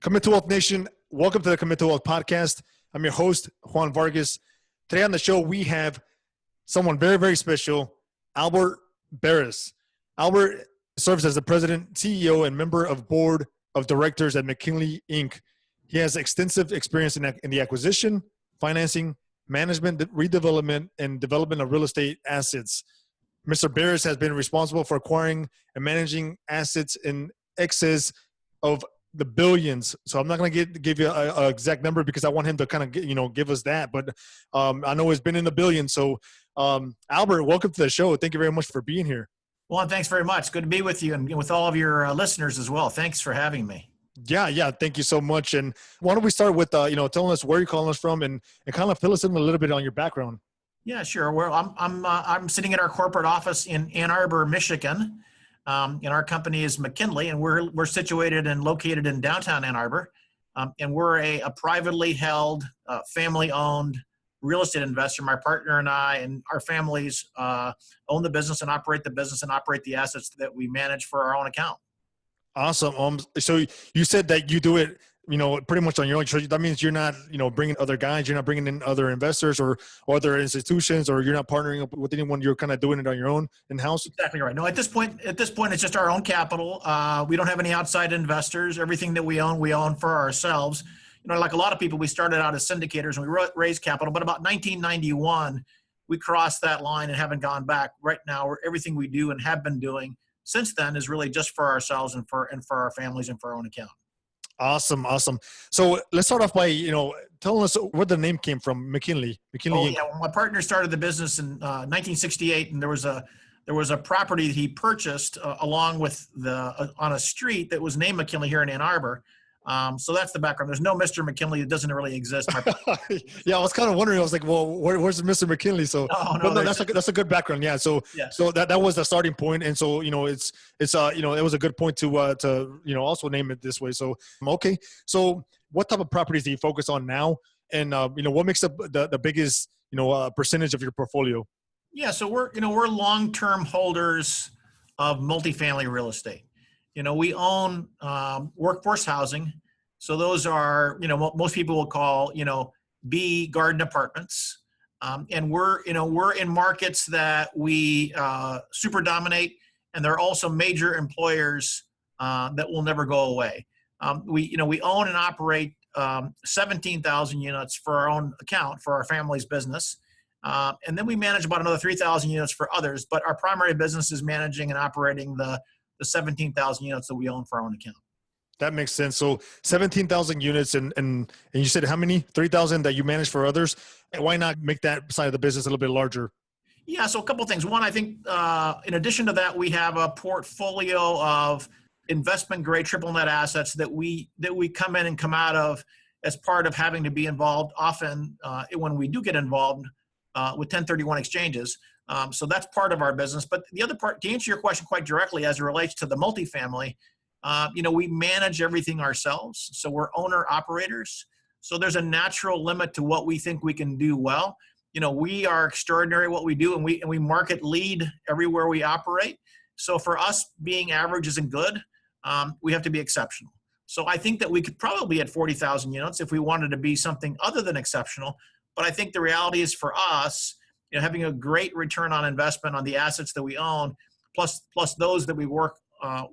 Commit to Wealth Nation, welcome to the Commit to Wealth podcast. I'm your host, Juan Vargas. Today on the show, we have someone very, very special, Albert Berriz. Albert serves as the president, CEO, and member of board of directors at McKinley Inc. He has extensive experience in the acquisition, financing, management, redevelopment, and development of real estate assets. Mr. Barris has been responsible for acquiring and managing assets in excess of the billions. So I'm not going to give you an exact number because I want him to kind of give us that. But I know it's been in the billions. So Albert, welcome to the show. Thank you very much for being here. Well, thanks very much. Good to be with you and with all of your listeners as well. Thanks for having me. Yeah. Thank you so much. And why don't we start with, telling us where you're calling us from and kind of fill us in a little bit on your background. Yeah, sure. Well, I'm sitting at our corporate office in Ann Arbor, Michigan. And our company is McKinley, and we're situated and located in downtown Ann Arbor. And we're a privately held, family-owned real estate investor. My partner and I and our families own the business and operate the assets that we manage for our own account. Awesome. So you said that you do it, pretty much on your own. So that means you're not, bringing other guys, you're not bringing in other investors or other institutions, or you're not partnering up with anyone. You're kind of doing it on your own in-house. Exactly right. No, at this point, it's just our own capital. We don't have any outside investors. Everything that we own for ourselves. Like a lot of people, we started out as syndicators and we raised capital, but about 1991, we crossed that line and haven't gone back. Right now, everything we do and have been doing since then is really just for ourselves and for our families and for our own account. Awesome. So let's start off by, telling us where the name came from, McKinley. Yeah. Well, my partner started the business in 1968, and there was a property that he purchased along with on a street that was named McKinley here in Ann Arbor. So that's the background. There's no Mr. McKinley. It doesn't really exist. Yeah, I was kind of wondering. I was like, well, where's Mr. McKinley? So no, that's a good background. Yeah. So that was the starting point, and so it was a good point to also name it this way. So okay. So what type of properties do you focus on now, and what makes up the biggest percentage of your portfolio? Yeah. So we're long-term holders of multifamily real estate. We own workforce housing. So those are, most people will call, B garden apartments. And we're in markets that we super dominate, and they're also major employers that will never go away. We own and operate 17,000 units for our own account for our family's business. And then we manage about another 3,000 units for others, but our primary business is managing and operating the 17,000 units that we own for our own account. That makes sense. So 17,000 units and you said how many? 3,000 that you manage for others. Why not make that side of the business a little bit larger? Yeah. So a couple of things. One, I think in addition to that, we have a portfolio of investment grade triple net assets that we come in and come out of as part of having to be involved often when we do get involved with 1031 exchanges. So that's part of our business. But the other part, to answer your question quite directly as it relates to the multifamily, we manage everything ourselves. So we're owner operators. So there's a natural limit to what we think we can do well. We are extraordinary at what we do, and we market lead everywhere we operate. So for us, being average isn't good. We have to be exceptional. So I think that we could probably be at 40,000 units if we wanted to be something other than exceptional. But I think the reality is for us, having a great return on investment on the assets that we own, plus those that we work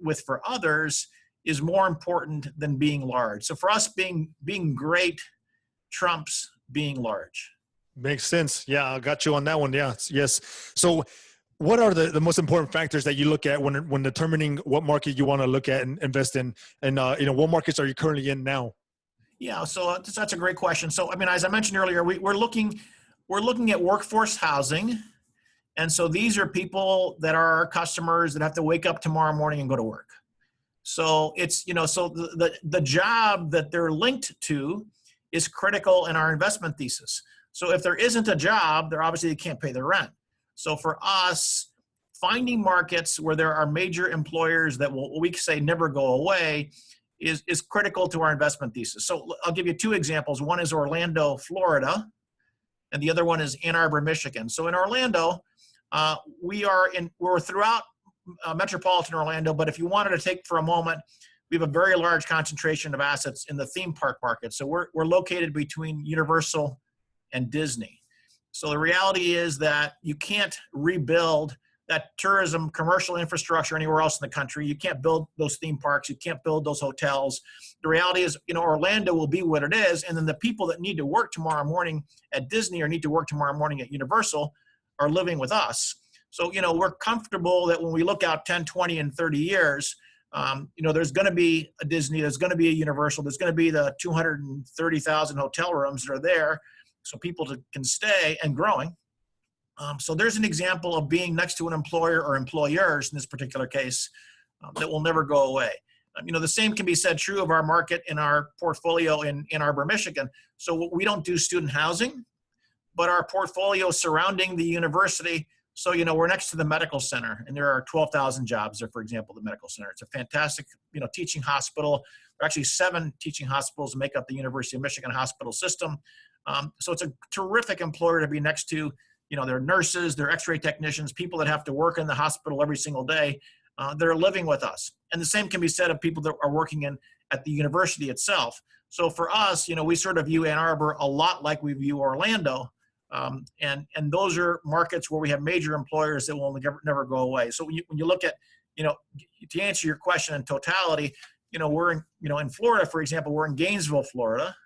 with for others, is more important than being large. So for us, being great trumps being large. Makes sense. Yeah, I got you on that one. Yeah, yes. So what are the most important factors that you look at when determining what market you want to look at and invest in? And what markets are you currently in now? Yeah, so that's a great question. So as I mentioned earlier, we're looking at workforce housing. And so these are people that are our customers that have to wake up tomorrow morning and go to work. So it's, so the job that they're linked to is critical in our investment thesis. So if there isn't a job, they can't pay their rent. So for us, finding markets where there are major employers that we say never go away is critical to our investment thesis. So I'll give you two examples. One is Orlando, Florida, and the other one is Ann Arbor, Michigan. So in Orlando, we're throughout metropolitan Orlando, but if you wanted to take for a moment, we have a very large concentration of assets in the theme park market. So we're located between Universal and Disney. So the reality is that you can't rebuild that tourism commercial infrastructure anywhere else in the country. You can't build those theme parks. You can't build those hotels. The reality is, Orlando will be what it is. And then the people that need to work tomorrow morning at Disney or need to work tomorrow morning at Universal are living with us. So, we're comfortable that when we look out 10, 20, and 30 years, there's going to be a Disney, there's going to be a Universal, there's going to be the 230,000 hotel rooms that are there so people can stay and growing. So there's an example of being next to an employer or employers in this particular case that will never go away. The same can be said true of our market in our portfolio in Ann Arbor, Michigan. So we don't do student housing, but our portfolio surrounding the university. So, we're next to the medical center, and there are 12,000 jobs there, for example, the medical center. It's a fantastic, teaching hospital. There are actually 7 teaching hospitals that make up the University of Michigan hospital system. So it's a terrific employer to be next to. They're nurses, they're x-ray technicians, people that have to work in the hospital every single day. They're living with us. And the same can be said of people that are working at the university itself. So for us, we sort of view Ann Arbor a lot like we view Orlando. And those are markets where we have major employers that will never go away. So when you look at, to answer your question in totality, we're in Florida, for example, we're in Gainesville, Florida.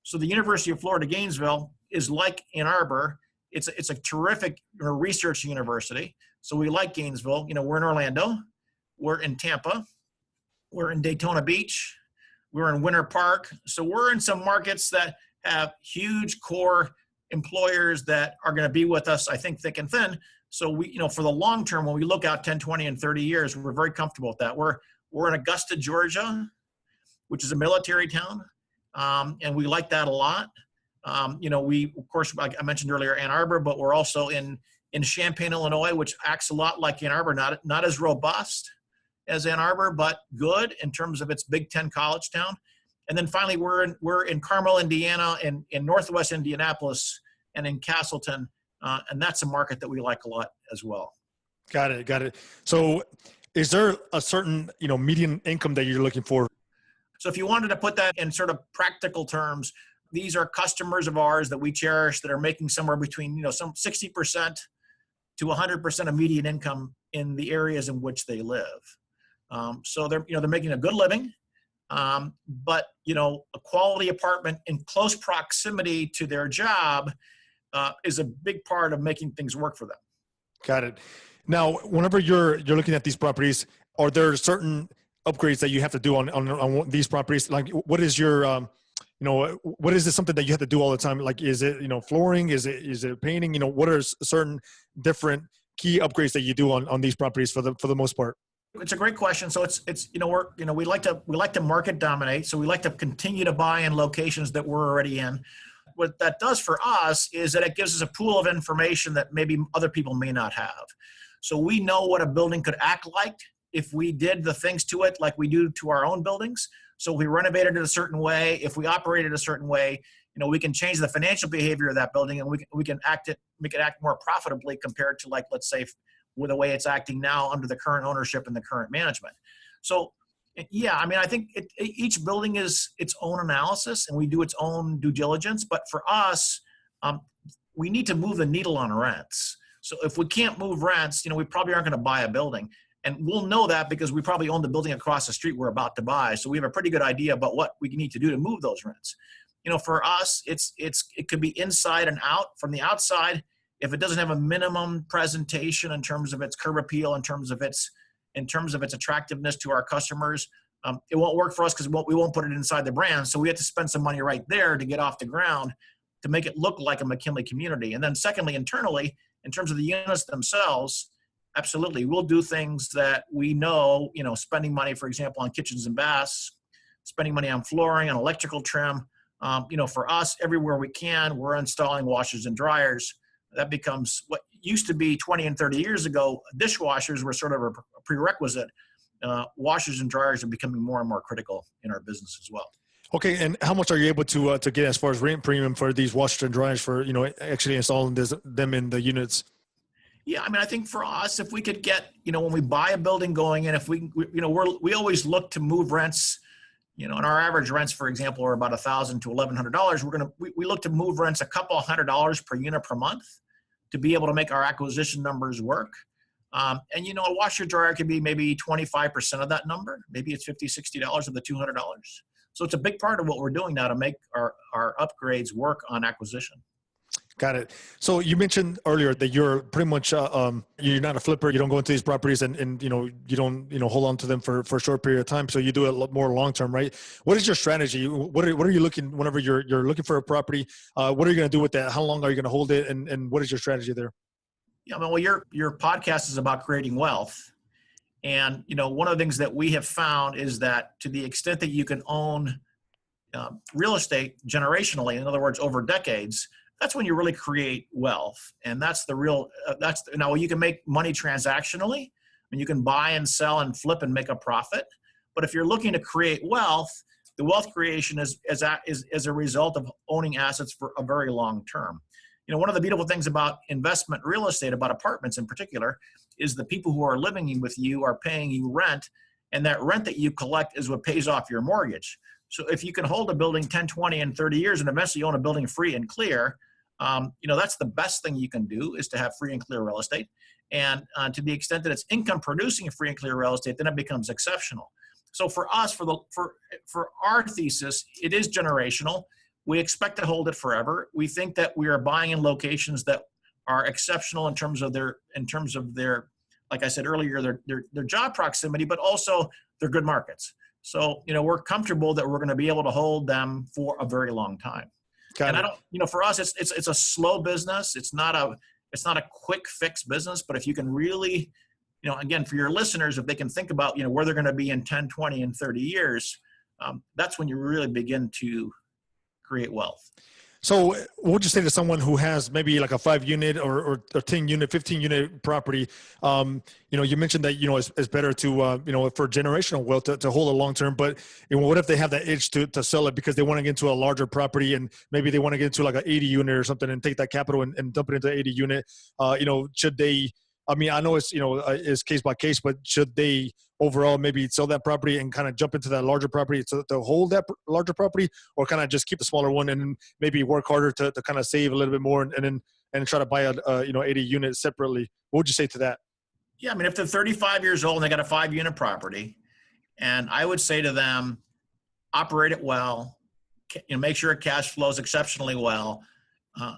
So the University of Florida, Gainesville is like Ann Arbor. It's a terrific research university. So we like Gainesville. We're in Orlando, we're in Tampa, we're in Daytona Beach, we're in Winter Park. So we're in some markets that have huge core employers that are going to be with us, I think, thick and thin. So we, for the long term, when we look out 10, 20, and 30 years, we're very comfortable with that. We're in Augusta, Georgia, which is a military town. And we like that a lot. We, of course, like I mentioned earlier, Ann Arbor, but we're also in Champaign, Illinois, which acts a lot like Ann Arbor, not as robust as Ann Arbor, but good in terms of its Big Ten college town. And then finally, we're in Carmel, Indiana, in Northwest Indianapolis, and in Castleton, and that's a market that we like a lot as well. Got it. So, is there a certain median income that you're looking for? So, if you wanted to put that in sort of practical terms, these are customers of ours that we cherish that are making somewhere between some 60% to 100% of median income in the areas in which they live. So they're making a good living. But a quality apartment in close proximity to their job is a big part of making things work for them. Got it. Now, whenever you're looking at these properties, are there certain upgrades that you have to do on these properties? Like, what is your what is this something that you have to do all the time? Like, is it flooring? Is it painting? What are certain different key upgrades that you do on these properties for the most part? It's a great question. So we like to market dominate. So we like to continue to buy in locations that we're already in. What that does for us is that it gives us a pool of information that maybe other people may not have. So we know what a building could act like if we did the things to it like we do to our own buildings. So if we renovated it a certain way, if we operated a certain way, we can change the financial behavior of that building, and we can make it act more profitably compared to, like, let's say, with the way it's acting now under the current ownership and the current management. So, yeah, I think each building is its own analysis, and we do its own due diligence. But for us, we need to move the needle on rents. So if we can't move rents, we probably aren't going to buy a building. And we'll know that because we probably own the building across the street we're about to buy. So we have a pretty good idea about what we need to do to move those rents. For us, it could be inside and out. From the outside, if it doesn't have a minimum presentation in terms of its curb appeal, in terms of its attractiveness to our customers, it won't work for us because we won't put it inside the brand. So we have to spend some money right there to get off the ground to make it look like a McKinley community. And then secondly, internally, in terms of the units themselves, absolutely, we'll do things that we know, spending money, for example, on kitchens and baths, spending money on flooring, on electrical trim. For us, everywhere we can, we're installing washers and dryers. That becomes what used to be 20 and 30 years ago. Dishwashers were sort of a prerequisite. Washers and dryers are becoming more and more critical in our business as well. Okay, and how much are you able to get as far as rent premium for these washers and dryers for actually installing them in the units? Yeah, I mean, I think for us, if we could get, when we buy a building going in, if we always look to move rents, and our average rents, for example, are about $1,000 to $1,100. We look to move rents a couple $100 per unit per month to be able to make our acquisition numbers work. And a washer dryer could be maybe 25% of that number. Maybe it's $50, $60 of the $200. So it's a big part of what we're doing now to make our upgrades work on acquisition. Got it. So you mentioned earlier that you're pretty much you're not a flipper. You don't go into these properties and you don't hold on to them for a short period of time. So you do it a lot more long term, right? What is your strategy? What are you looking whenever you're looking for a property? What are you going to do with that? How long are you going to hold it? And what is your strategy there? Yeah, well, your podcast is about creating wealth, and one of the things that we have found is that to the extent that you can own real estate generationally, in other words, over decades, that's when you really create wealth. And that's the real, now you can make money transactionally, and you can buy and sell and flip and make a profit. But if you're looking to create wealth, the wealth creation is a result of owning assets for a very long term. One of the beautiful things about investment real estate, about apartments in particular, is the people who are living with you are paying you rent, and that rent that you collect is what pays off your mortgage. So if you can hold a building 10, 20, and 30 years and eventually own a building free and clear, that's the best thing you can do, is to have free and clear real estate. And to the extent that it's income producing free and clear real estate, then it becomes exceptional. So for us, for our thesis, it is generational. We expect to hold it forever. We think that we are buying in locations that are exceptional in terms of their, like I said earlier, their job proximity, but also they're good markets. So, we're comfortable that we're going to be able to hold them for a very long time. And I don't, for us, it's a slow business. It's not a quick fix business, but if you can really, again, for your listeners, if they can think about, where they're going to be in 10, 20, and 30 years, that's when you really begin to create wealth. So what would you say to someone who has maybe like a 5-unit or 10-unit, 15-unit property? You mentioned that, it's better to, for generational wealth to hold it long term, but what if they have that itch to sell it because they want to get into a larger property and maybe they want to get into like an 80-unit or something and take that capital and dump it into 80-unit? Should they, I know it's case by case, but should they overall maybe sell that property and kind of jump into that larger property to hold that larger property, or kind of just keep the smaller one and maybe work harder to kind of save a little bit more and try to buy a 80 units separately? What would you say to that? Yeah, if they're 35 years old and they got a 5-unit property, and I would say to them, operate it well, make sure it cash flows exceptionally well.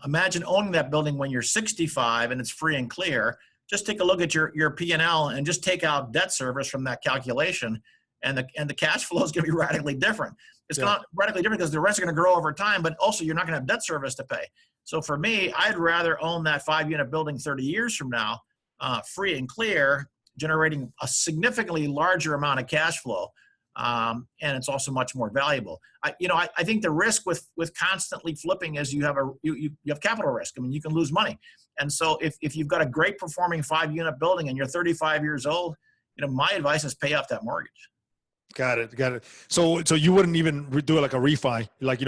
Imagine owning that building when you're 65 and it's free and clear. Just take a look at your P&L and just take out debt service from that calculation, and the cash flow is going to be radically different. It's not radically different because the rents are going to grow over time, but also you're not going to have debt service to pay. So for me, I'd rather own that 5-unit building 30 years from now, free and clear, generating a significantly larger amount of cash flow, and it's also much more valuable. I think the risk with constantly flipping is you have capital risk. You can lose money. And so if you've got a great performing 5-unit building and you're 35 years old, my advice is pay off that mortgage. Got it. So you wouldn't even do it like a refi, like,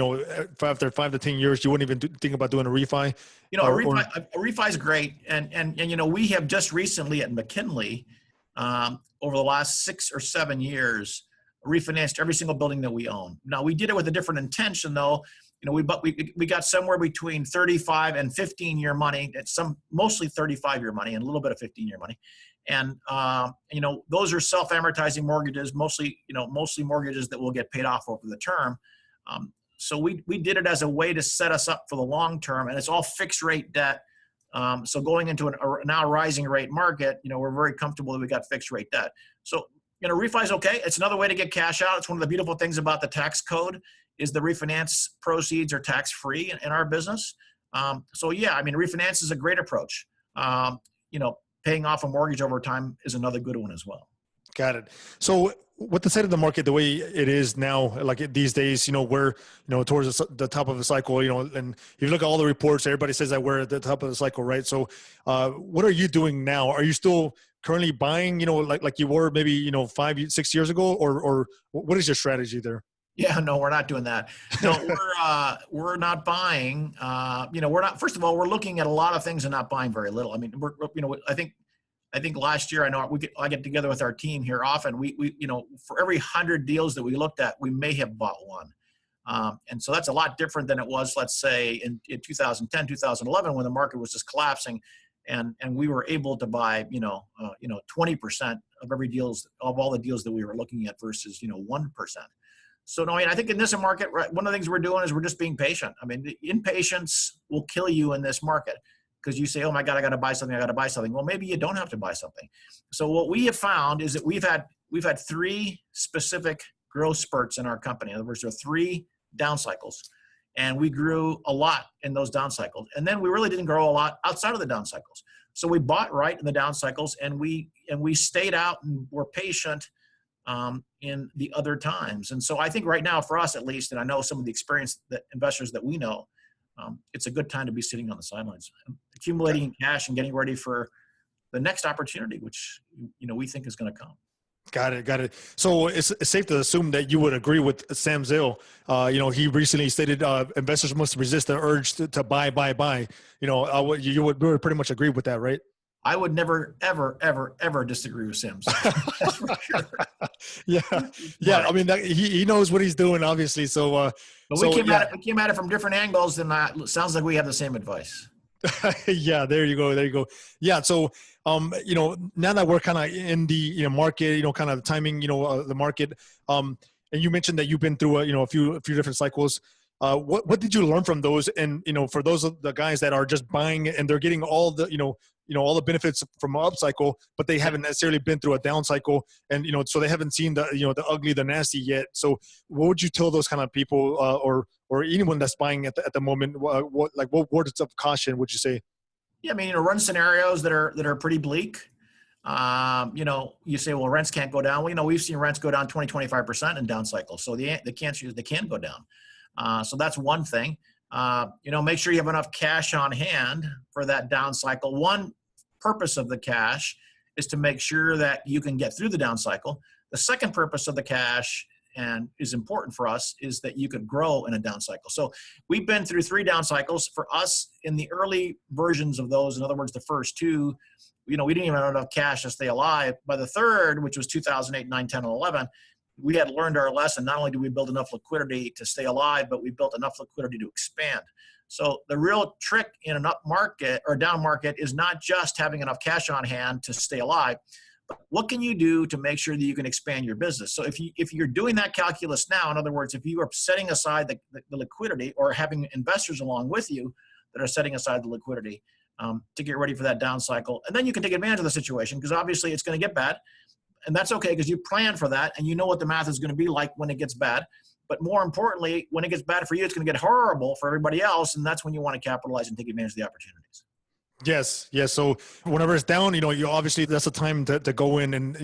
after 5 to 10 years, you wouldn't even think about doing a refi? A refi is great. And we have just recently at McKinley, over the last 6 or 7 years, refinanced every single building that we own. Now, we did it with a different intention, though. We got somewhere between 35 and 15-year money. It's mostly 35-year money and a little bit of 15-year money. And, those are self-amortizing mortgages, mostly mortgages that will get paid off over the term. So we did it as a way to set us up for the long term, and it's all fixed rate debt. So going into a now rising rate market, we're very comfortable that we got fixed rate debt. So, refi is okay. It's another way to get cash out. It's one of the beautiful things about the tax code is the refinance proceeds are tax-free in our business. Refinance is a great approach. Paying off a mortgage over time is another good one as well. Got it. So with the state of the market, the way it is now, like these days, we're, towards the top of the cycle, and if you look at all the reports, everybody says that we're at the top of the cycle, right? So what are you doing now? Are you still currently buying, like you were maybe, 5, 6 years ago, or what is your strategy there? Yeah, no, we're not doing that. No, we're not buying. We're not. First of all, we're looking at a lot of things and not buying very little. I mean, I think last year, I get together with our team here often. We for every 100 deals that we looked at, we may have bought one. And so that's a lot different than it was, let's say, in 2010, 2011, when the market was just collapsing, and we were able to buy 20% of all the deals that we were looking at versus 1%. So no, I think in this market, right, one of the things we're doing is we're just being patient. I mean, the impatience will kill you in this market, because you say, oh my God, I got to buy something. I got to buy something. Well, maybe you don't have to buy something. So what we have found is that we've had three specific growth spurts in our company. In other words, there are three down cycles, and we grew a lot in those down cycles. And then we really didn't grow a lot outside of the down cycles. So we bought right in the down cycles, and we stayed out and were patient in the other times. And so I think right now, for us at least, and I know some of the experienced investors that we know, it's a good time to be sitting on the sidelines, accumulating cash and getting ready for the next opportunity, which we think is going to come. Got it. So it's safe to assume that you would agree with Sam Zell. He recently stated investors must resist the urge to buy. You would pretty much agree with that, right? I would never, ever, ever, ever disagree with Sam. That's for sure. Yeah. I mean, he knows what he's doing, obviously. So, but we came at it from different angles, and sounds like we have the same advice. Yeah, there you go. Yeah. So, now that we're kind of in the market, kind of timing, the market, and you mentioned that you've been through a few different cycles. What did you learn from those? And for those of the guys that are just buying and they're getting all the all the benefits from an up cycle, but they haven't necessarily been through a down cycle, and so they haven't seen the ugly, the nasty yet. So what would you tell those kind of people, or anyone that's buying at the moment? What words of caution would you say? Yeah, I mean, run scenarios that are pretty bleak. You say, well, rents can't go down. Well, we've seen rents go down 20-25% in down cycles. So they can go down. So that's one thing. Make sure you have enough cash on hand for that down cycle. One purpose of the cash is to make sure that you can get through the down cycle. The second purpose of the cash, and is important for us, is that you could grow in a down cycle. So we've been through 3 down cycles. For us, in the early versions of those, in other words, the first 2, we didn't even have enough cash to stay alive. By the third, which was 2008, 9, 10, and 11, we had learned our lesson. Not only did we build enough liquidity to stay alive, but we built enough liquidity to expand. So the real trick in an up market or down market is not just having enough cash on hand to stay alive, but what can you do to make sure that you can expand your business? So if you're doing that calculus now, in other words, if you are setting aside the liquidity, or having investors along with you that are setting aside the liquidity to get ready for that down cycle, and then you can take advantage of the situation, because obviously it's going to get bad. And that's okay, because you plan for that and you know what the math is going to be like when it gets bad. But more importantly, when it gets bad for you, it's going to get horrible for everybody else. And that's when you want to capitalize and take advantage of the opportunities. Yes. So whenever it's down, you obviously that's the time to go in, and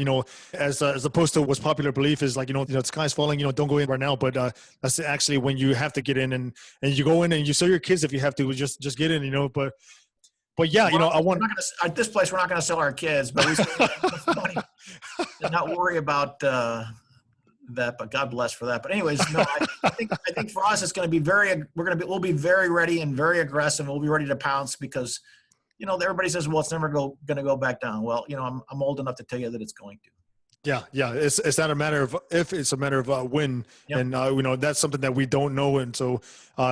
as opposed to what's popular belief is like the sky's falling, don't go in right now. But that's actually when you have to get in, and you go in and you sell your kids if you have to. Just get in, But yeah, I want at this place, we're not going to sell our kids, but we still have money and not worry about that. But God bless for that. But anyways, no, I think for us, it's going to be we'll be very ready and very aggressive. We'll be ready to pounce, because everybody says, well, it's never going to go back down. Well, I'm old enough to tell you that it's going to. Yeah. It's not a matter of if, it's a matter of when. Yep. And that's something that we don't know, and so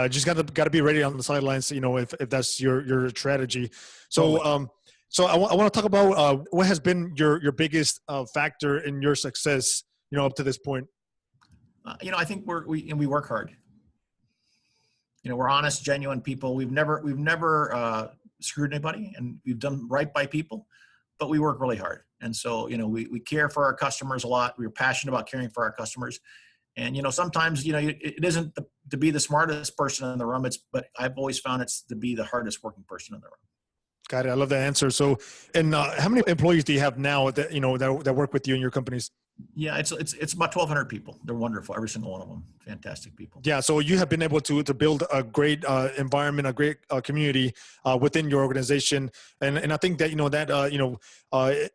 just got to be ready on the sidelines. If that's your strategy. So I want to talk about what has been your biggest factor in your success, up to this point. I think we work hard. We're honest, genuine people. We've never screwed anybody, and we've done right by people, but we work really hard. And so, we care for our customers a lot. We're passionate about caring for our customers. And, sometimes, it isn't to be the smartest person in the room. But I've always found it's to be the hardest working person in the room. Got it. I love that answer. So, and how many employees do you have now that, that work with you in your companies? Yeah, it's about 1,200 people. They're wonderful, every single one of them. Fantastic people. Yeah, so you have been able to build a great environment, a great community within your organization, and I think that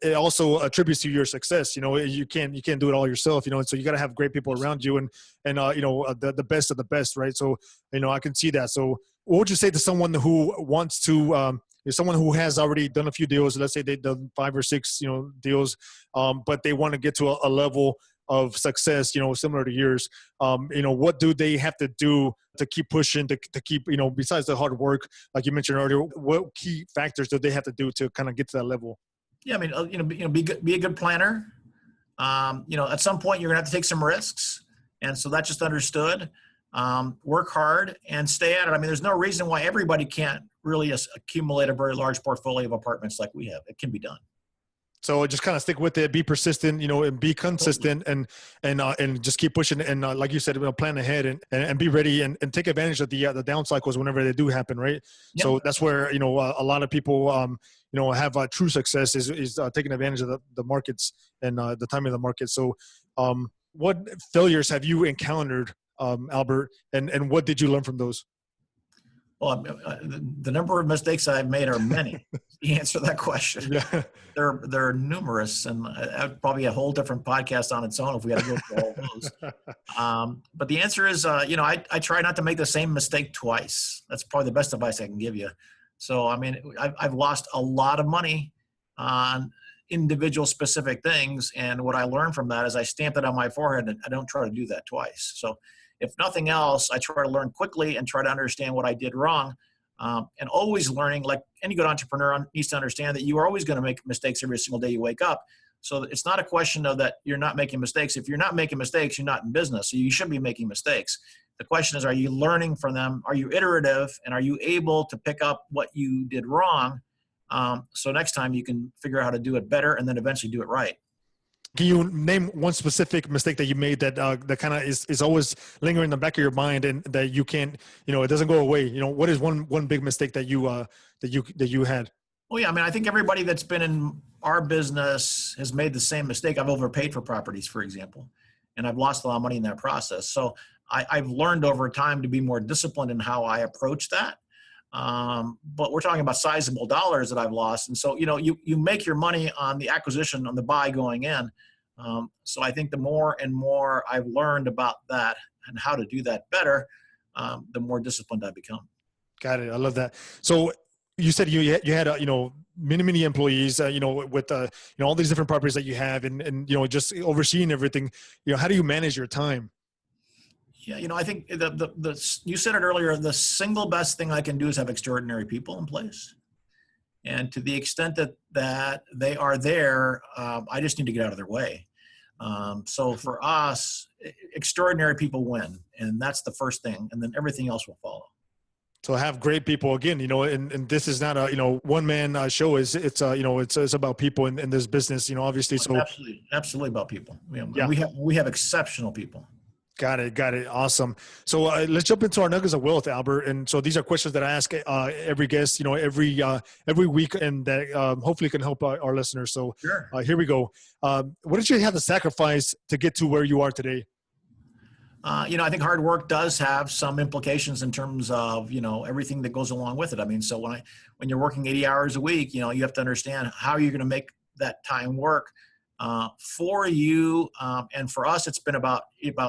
it also attributes to your success. You can't do it all yourself. And so you got to have great people around you, and the best of the best, right? So I can see that. So what would you say to someone who wants to someone who has already done a few deals? Let's say they've done 5 or 6 deals, but they want to get to a level of success, similar to yours. What do they have to do to keep pushing, to keep, besides the hard work, like you mentioned earlier, what key factors do they have to do to kind of get to that level? Yeah, I mean, be a good planner. At some point you're gonna have to take some risks. And so that's just understood. Work hard and stay at it. I mean, there's no reason why everybody can't really accumulate a very large portfolio of apartments like we have. It can be done. So just kind of stick with it, be persistent, and be consistent, and just keep pushing. And like you said, plan ahead and be ready and take advantage of the down cycles whenever they do happen, right? Yep. So that's where a lot of people have true success is taking advantage of the markets and the timing of the market. So what failures have you encountered, Albert, and what did you learn from those? Well, the number of mistakes I've made are many. To answer that question, yeah. They're numerous, and I'd probably a whole different podcast on its own if we had to go through all of those. But the answer is, I try not to make the same mistake twice. That's probably the best advice I can give you. So, I mean, I've lost a lot of money on individual specific things, and what I learned from that is I stamped it on my forehead, and I don't try to do that twice. So, if nothing else, I try to learn quickly and try to understand what I did wrong. And always learning, like any good entrepreneur needs to understand that you are always going to make mistakes every single day you wake up. So it's not a question of that you're not making mistakes. If you're not making mistakes, you're not in business. So you should be making mistakes. The question is, are you learning from them? Are you iterative? And are you able to pick up what you did wrong? So next time you can figure out how to do it better and then eventually do it right. Can you name one specific mistake that you made that kind of is always lingering in the back of your mind and that you can't, it doesn't go away? What is one big mistake that you had? Well, yeah, I mean, I think everybody that's been in our business has made the same mistake. I've overpaid for properties, for example, and I've lost a lot of money in that process. So I've learned over time to be more disciplined in how I approach that. But we're talking about sizable dollars that I've lost. And so, you make your money on the acquisition, on the buy going in. So I think the more and more I've learned about that and how to do that better, the more disciplined I become. Got it. I love that. So you said you had, many employees, with, all these different properties that you have and just overseeing everything, how do you manage your time? Yeah, I think you said it earlier, the single best thing I can do is have extraordinary people in place. And to the extent that they are there, I just need to get out of their way. So for us, extraordinary people win. And that's the first thing. And then everything else will follow. So have great people again, and this is not a, one man show it's about people in this business, obviously. So absolutely about people. Yeah. We have exceptional people. Got it. Awesome. So let's jump into our nuggets of wealth, Albert. And so these are questions that I ask every guest, every week, and that hopefully can help our listeners. So sure. Here we go. What did you have to sacrifice to get to where you are today? I think hard work does have some implications in terms of, everything that goes along with it. I mean, so when you're working 80 hours a week, you have to understand how you're going to make that time work. For you, and for us, it's been about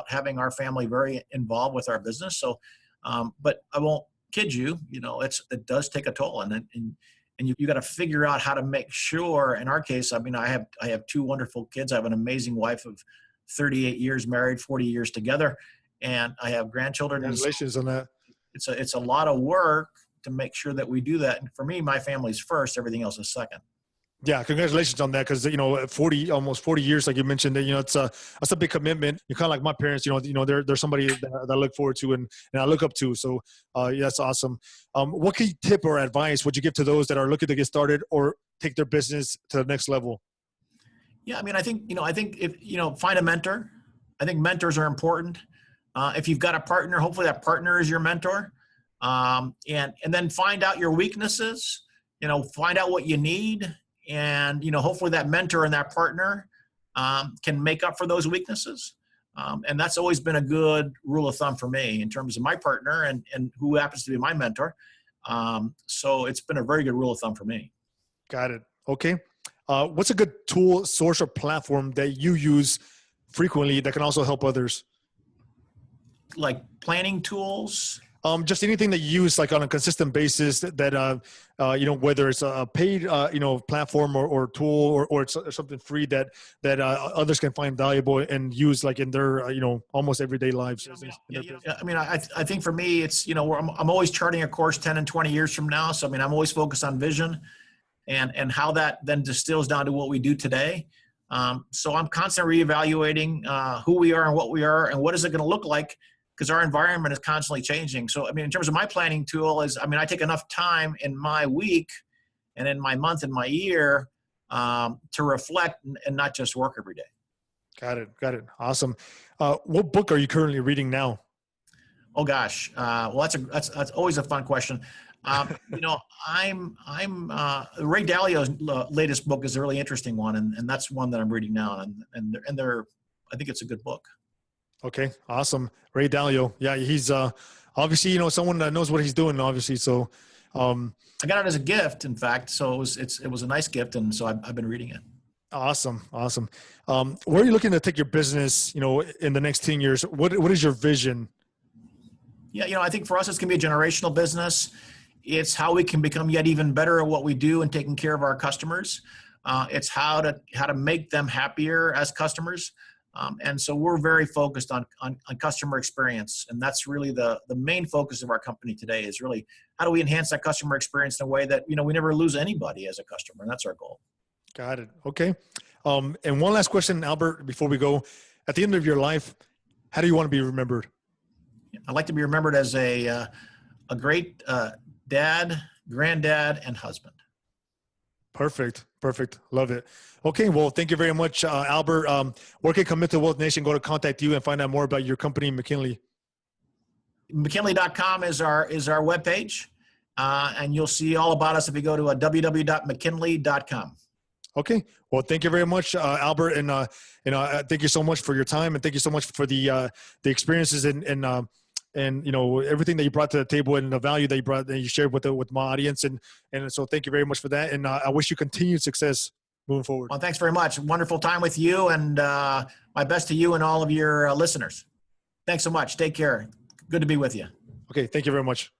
having our family very involved with our business. So, but I won't kid you, it does take a toll, and you got to figure out how to make sure. In our case, I mean, I have 2 wonderful kids. I have an amazing wife of 38 years married, 40 years together, and I have grandchildren. Congratulations on that. It's a lot of work to make sure that we do that. And for me, my family's first, everything else is second. Yeah, congratulations on that, because almost 40 years, like you mentioned, it's a big commitment. You're kind of like my parents. They're somebody that I look forward to and I look up to. So that's awesome. What key tip or advice would you give to those that are looking to get started or take their business to the next level? Yeah, I mean, I think if find a mentor. I think mentors are important. If you've got a partner, hopefully that partner is your mentor, and then find out your weaknesses. Find out what you need. And, hopefully that mentor and that partner can make up for those weaknesses. And that's always been a good rule of thumb for me in terms of my partner and who happens to be my mentor. So it's been a very good rule of thumb for me. Got it. Okay. What's a good tool, source, or platform that you use frequently that can also help others? Like planning tools? Just anything that you use like on a consistent basis that whether it's a paid, platform or tool or it's something free that others can find valuable and use like in their, almost everyday lives. I mean, I think for me, it's, I'm always charting a course 10 and 20 years from now. So, I mean, I'm always focused on vision and how that then distills down to what we do today. So I'm constantly reevaluating who we are and what we are and what is it going to look like, because our environment is constantly changing. So, I mean, in terms of my planning tool I take enough time in my week and in my month and my year to reflect and not just work every day. Got it. Awesome. What book are you currently reading now? Oh gosh. Well, that's always a fun question. I'm Ray Dalio's latest book is a really interesting one. And that's one that I'm reading now. And I think it's a good book. Okay. Awesome. Ray Dalio. Yeah. He's, obviously, someone that knows what he's doing, obviously. So, I got it as a gift, in fact. So it was a nice gift. And so I've been reading it. Awesome. Where are you looking to take your business, in the next 10 years? What is your vision? Yeah. I think for us, it's going to be a generational business. It's how we can become yet even better at what we do and taking care of our customers. It's how to make them happier as customers. And so we're very focused on customer experience. And that's really the main focus of our company today is really how do we enhance that customer experience in a way that, we never lose anybody as a customer. And that's our goal. Got it. Okay. And one last question, Albert, before we go. At the end of your life, how do you want to be remembered? I'd like to be remembered as a great dad, granddad, and husband. Perfect. Love it. Okay. Well, thank you very much, Albert. Where can Commit to Wealth Nation go to contact you and find out more about your company, McKinley? McKinley.com is our webpage. And you'll see all about us if you go to www.mckinley.com. Okay. Well, thank you very much, Albert. And, thank you so much for your time. And thank you so much for the experiences and everything that you brought to the table and the value that you shared with my audience. And so thank you very much for that. And I wish you continued success moving forward. Well, thanks very much. Wonderful time with you, and my best to you and all of your listeners. Thanks so much. Take care. Good to be with you. Okay. Thank you very much.